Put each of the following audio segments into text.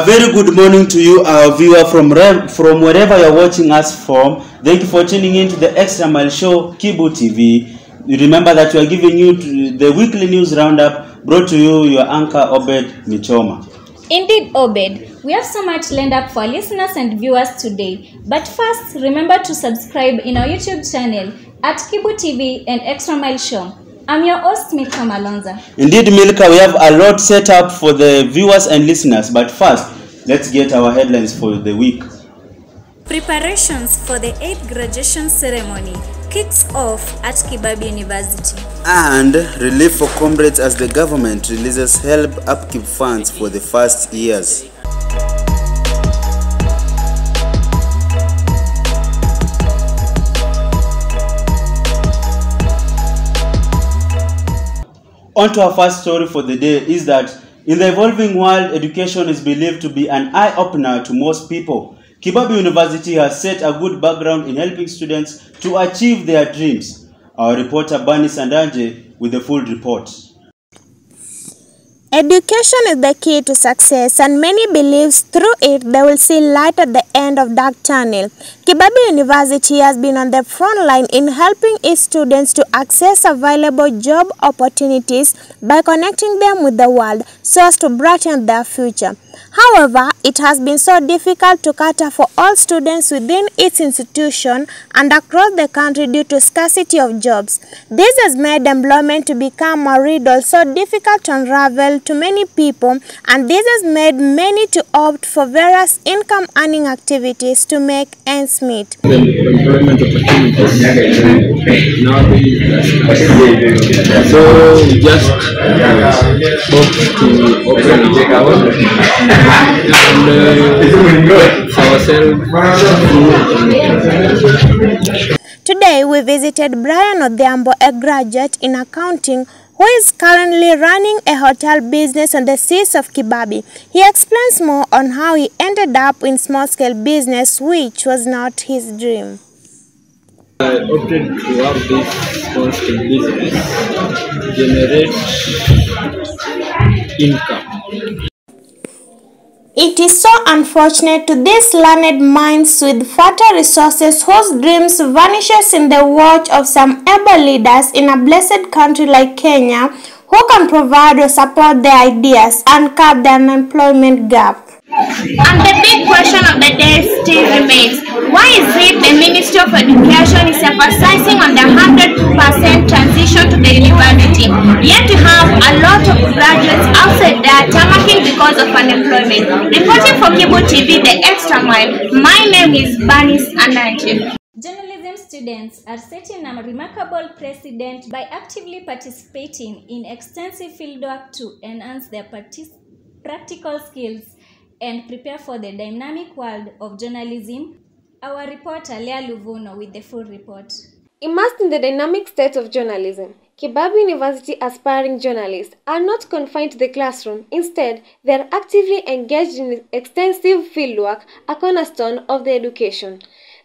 very good morning to you, our viewer from wherever you're watching us from. Thank you for tuning in to the Extra Mile Show, Kibu TV. You remember that we are giving you the weekly news roundup brought to you your anchor Obed Michoma. Indeed, Obed, we have so much lined up for listeners and viewers today. But first, remember to subscribe in our YouTube channel at Kibu TV and Extra Mile Show. I'm your host, Milka Malonza. Indeed, Milka, we have a lot set up for the viewers and listeners. But first, let's get our headlines for the week. Preparations for the 8th graduation ceremony kicks off at Kibabi University. And relief for comrades as the government releases help upkeep funds for the first years. On to our first story for the day is that in the evolving world, education is believed to be an eye-opener to most people. Kibabi University has set a good background in helping students to achieve their dreams. Our reporter Bani Sandanje with the full report. Education is the key to success, and many believe through it they will see light at the end of dark tunnel. Kibabi University has been on the front line in helping its students to access available job opportunities by connecting them with the world so as to brighten their future. However, it has been so difficult to cater for all students within its institution and across the country due to scarcity of jobs. This has made employment to become a riddle so difficult to unravel to many people, and this has made many to opt for various income-earning activities to make ends meet. The employment opportunities nowadays, so we just hope to open our own Today we visited Brian Odhiambo, a graduate in accounting who is currently running a hotel business on the seas of Kibabi. He explains more on how he ended up in small-scale business, which was not his dream. I opted to have this small-scale business to generate income. It is so unfortunate to these learned minds with fertile resources whose dreams vanishes in the watch of some able leaders in a blessed country like Kenya who can provide or support their ideas and cut the unemployment gap. And the big question of the day still remains, why is it the Ministry of Education is emphasizing on the 100% transition to the university, yet to have a lot of graduates outside there tamaking because of unemployment? Reporting for Kibu TV, The Extra Mile, my name is Bani Sandanje. Journalism students are setting a remarkable precedent by actively participating in extensive fieldwork to enhance their practical skills and prepare for the dynamic world of journalism. Our reporter Lea Luvuno with the full report. Immersed in the dynamic state of journalism, Kibabi University aspiring journalists are not confined to the classroom. Instead, they are actively engaged in extensive fieldwork, a cornerstone of their education.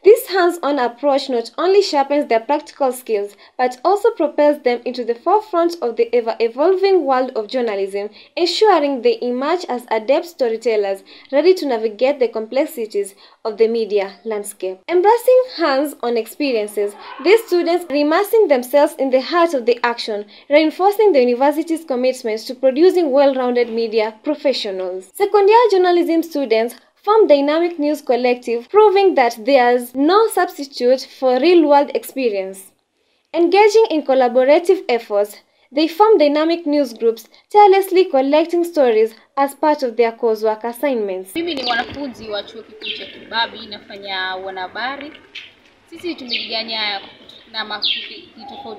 This hands-on approach not only sharpens their practical skills, but also propels them into the forefront of the ever-evolving world of journalism, ensuring they emerge as adept storytellers, ready to navigate the complexities of the media landscape. Embracing hands-on experiences, these students are immersing themselves in the heart of the action, reinforcing the university's commitment to producing well-rounded media professionals. Second-year journalism students form Dynamic News Collective, proving that there's no substitute for real-world experience. Engaging in collaborative efforts, they form dynamic news groups, tirelessly collecting stories as part of their coursework assignments. Mimi ni mwanafunzi wa chuo kikuu cha Kibabi, nafanya wanahabari. Sisi tumejiganya na makundi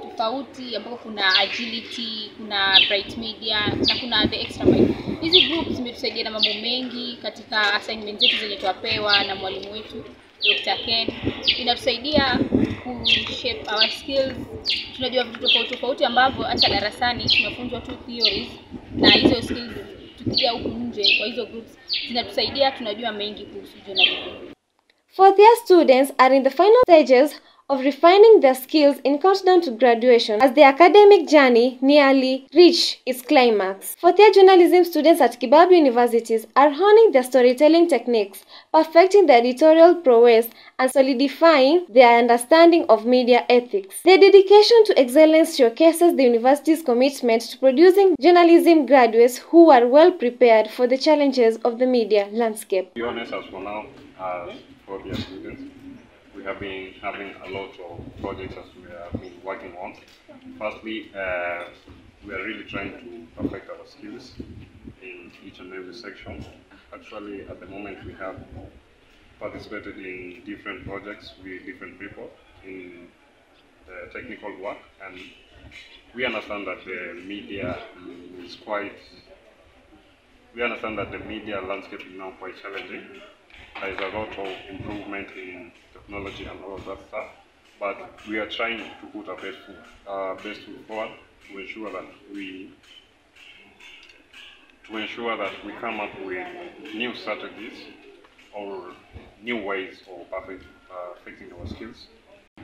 tofauti ambapo kuna agility, kuna bright media na kuna the extra mile. Hizi groups zimetusaidia na mambo mengi katika assignment zetu zenye tuwapewa na mwalimu wetu Dr. Ken. Inatusaidia ku shape our skills. Tunajua vitu tofauti ambavyo hata darasani tunafunzwa tu theories, na hizo skills tukija huku nje kwa hizo groups zinatusaidia, tunajua mengi kuhusu journalism. Fourth-year students are in the final stages of refining their skills in countdown to graduation as the academic journey nearly reached its climax. Fourth-year journalism students at Kibabi universities are honing their storytelling techniques, perfecting their editorial prowess, and solidifying their understanding of media ethics. Their dedication to excellence showcases the university's commitment to producing journalism graduates who are well prepared for the challenges of the media landscape. To be honest, as for now, as fourth-year students, we have been having a lot of projects as we have been working on. Firstly, we are really trying to perfect our skills in each and every section. Actually, at the moment, we have participated in different projects with different people in technical work, and we understand that the media is quite. We understand that the media landscape is now quite challenging. There is a lot of improvement in technology and all of that stuff, but we are trying to put our best foot forward to ensure that we come up with new strategies or new ways of perfecting our skills.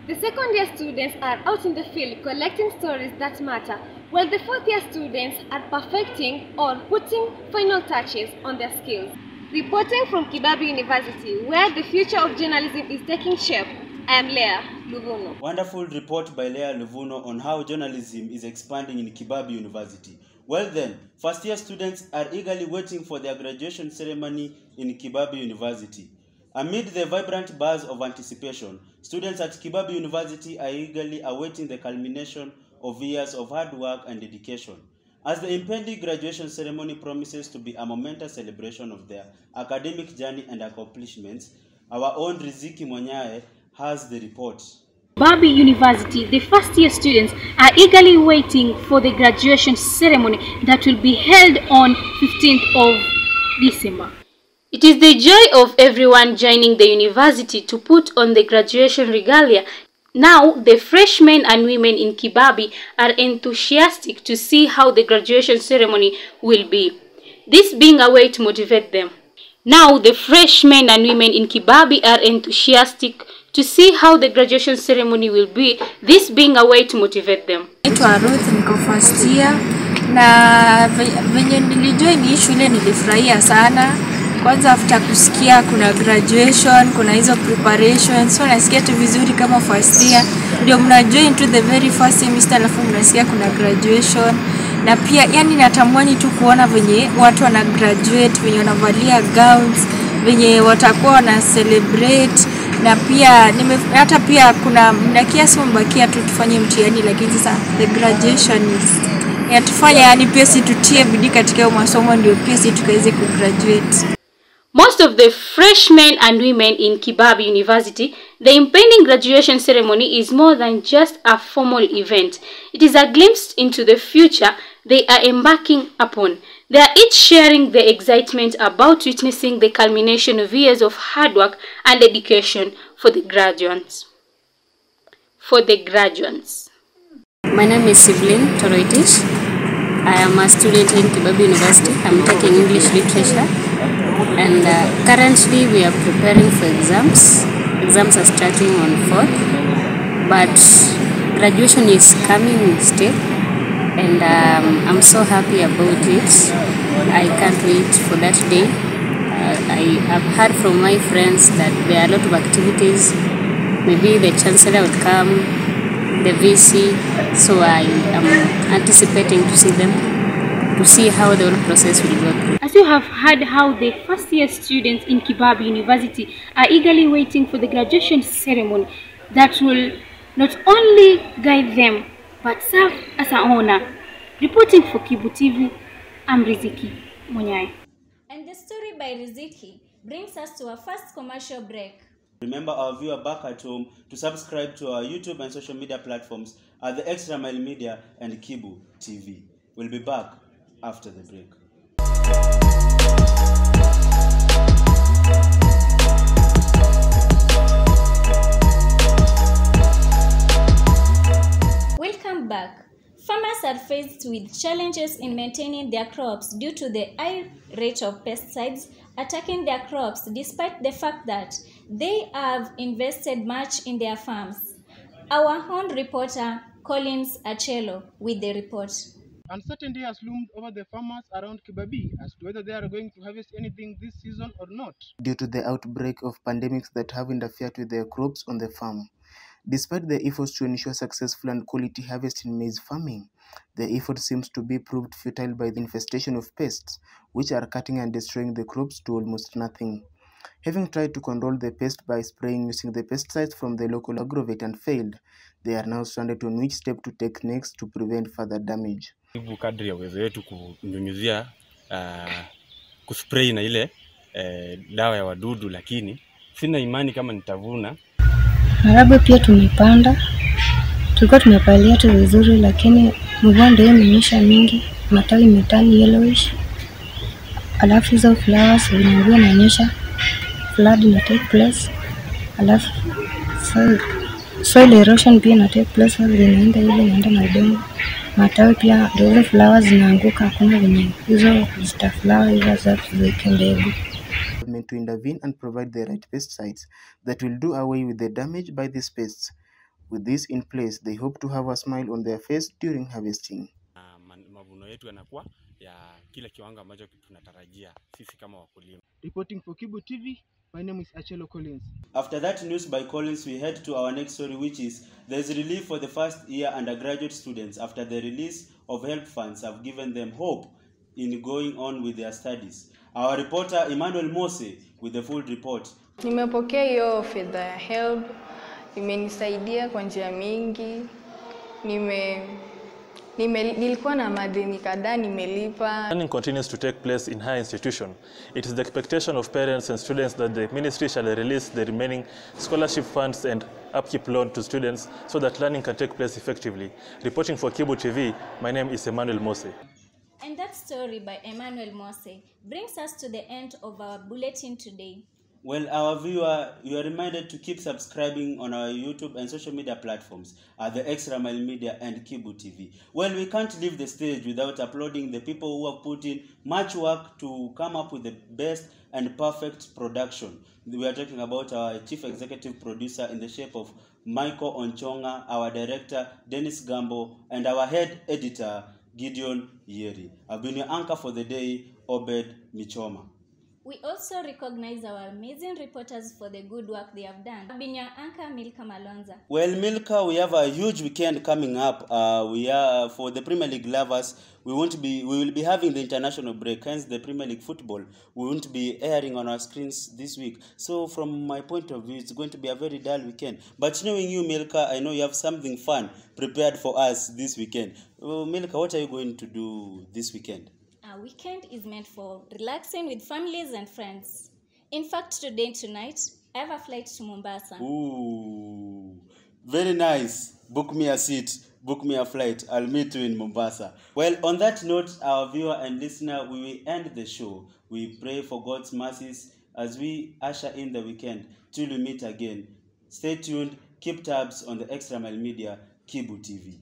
The second-year students are out in the field collecting stories that matter, while the fourth-year students are perfecting or putting final touches on their skills. Reporting from Kibabi University, where the future of journalism is taking shape, I am Leah Luvuno. Wonderful report by Leah Luvuno on how journalism is expanding in Kibabi University. Well then, first-year students are eagerly waiting for their graduation ceremony in Kibabi University. Amid the vibrant buzz of anticipation, students at Kibabi University are eagerly awaiting the culmination of years of hard work and dedication, as the impending graduation ceremony promises to be a momentous celebration of their academic journey and accomplishments. Our own Riziki Mwanyae has the report. Kibabi University, the first-year students are eagerly waiting for the graduation ceremony that will be held on 15th of December. It is the joy of everyone joining the university to put on the graduation regalia. Now, the freshmen and women in Kibabi are enthusiastic to see how the graduation ceremony will be, this being a way to motivate them. Now, the freshmen and women in Kibabi are enthusiastic to see how the graduation ceremony will be, this being a way to motivate them. Naitwa Ruth, niko first year na venye nilijoin hii shule nilifurahia sana. Kwanza after kusikia kuna graduation, kuna hizo preparations, so nasikia tu vizuri kama first year. Ndio mnajoin to the very first semester alafu mnasikia kuna graduation. Na pia yani natamani tu kuona venye watu wana graduate, venye wanavalia gowns, venye watakuwa na celebrate. Na pia hata pia kuna mnakiasi mbakia tu tufanye mtihani, lakini sasa the graduation is yatufanya yani pia si tutie bidii katika masomo ndio pia si tukaweze kugraduate. Most of the freshmen and women in Kibabi University, the impending graduation ceremony is more than just a formal event. It is a glimpse into the future they are embarking upon. They are each sharing the excitement about witnessing the culmination of years of hard work and dedication for the graduates. My name is Siblin Toroitich. I am a student in Kibabi University. I'm taking English Literature. And currently we are preparing for exams. Exams are starting on 4th. But graduation is coming still. And I'm so happy about it. I can't wait for that day. I have heard from my friends that there are a lot of activities. Maybe the Chancellor would come, the VC. So I am anticipating to see them, to see how the whole process will go through. As you have heard how the first-year students in Kibabi University are eagerly waiting for the graduation ceremony that will not only guide them, but serve as an honor. Reporting for Kibu TV, I'm Riziki Mwanyae. And the story by Riziki brings us to our first commercial break. Remember our viewer back at home to subscribe to our YouTube and social media platforms at the Extra Mile Media and Kibu TV. We'll be back after the break. Welcome back. Farmers are faced with challenges in maintaining their crops due to the high rate of pesticides attacking their crops despite the fact that they have invested much in their farms. Our own reporter, Collins Achelo, with the report. Uncertainty has loomed over the farmers around Kibabii as to whether they are going to harvest anything this season or not, due to the outbreak of pandemics that have interfered with their crops on the farm. Despite the efforts to ensure successful and quality harvest in maize farming, the effort seems to be proved futile by the infestation of pests, which are cutting and destroying the crops to almost nothing. Having tried to control the pest by spraying using the pesticides from the local agrovet and failed, they are now stranded on which step to take next to prevent further damage. Kadri ya uwezo wetu kunyunyuzia kuspray na ile dawa ya wadudu, lakini sina imani kama nitavuna. Maharagwe pia tumepanda, tulikuwa tumepalia tu vizuri, lakini mvua ndio imenyesha mingi, matawi metani yellowish. Alafu hizo flowers zinaanguka na nyesha, flood na take place. Alafu soil erosion pia na take place, zinaenda ile inaenda na udongo. Matawi pia ndio flowers zinaanguka, hakuna venye hizo zitaflower hizo zote zikembegu. To intervene and provide the right pesticides that will do away with the damage by these pests. With this in place, they hope to have a smile on their face during harvesting. Mavuno yetu yanakuwa ya kile kiwango ambacho tunatarajia sisi kama wakulima. Reporting for Kibu TV, my name is Achelo Collins. After that news by Collins, we head to our next story, which is there's relief for the first year undergraduate students after the release of help funds have given them hope in going on with their studies. Our reporter Emmanuel Mose with the full report. Nimepokea hiyo fedha ya help, imenisaidia kwa njia mingi. Nilikuwa na madeni kadhaa nimelipa. Learning continues to take place in higher institution. It is the expectation of parents and students that the ministry shall release the remaining scholarship funds and upkeep loan to students so that learning can take place effectively. Reporting for Kibu TV, my name is Emmanuel Mose. And that story by Emmanuel Mose brings us to the end of our bulletin today. Well, our viewer, you are reminded to keep subscribing on our YouTube and social media platforms at the Extra Mile Media and Kibu TV. Well, we can't leave the stage without applauding the people who have put in much work to come up with the best and perfect production. We are talking about our chief executive producer in the shape of Michael Onchonga, our director Dennis Gambo, and our head editor Gideon Yeri. I've been your anchor for the day, Obed Michoma. We also recognize our amazing reporters for the good work they have done. I've been your anchor, Milka Malonza. Well, Milka, we have a huge weekend coming up. We are for the Premier League lovers. We will be having the international break, hence the Premier League football. We won't be airing on our screens this week. So from my point of view, it's going to be a very dull weekend. But knowing you, Milka, I know you have something fun prepared for us this weekend. Milka, what are you going to do this weekend? Our weekend is meant for relaxing with families and friends. In fact, today and tonight, I have a flight to Mombasa. Ooh, very nice. Book me a seat, book me a flight. I'll meet you in Mombasa. Well, on that note, our viewer and listener, we will end the show. We pray for God's mercies as we usher in the weekend. Till we meet again. Stay tuned. Keep tabs on the Extra Mile Media, Kibu TV.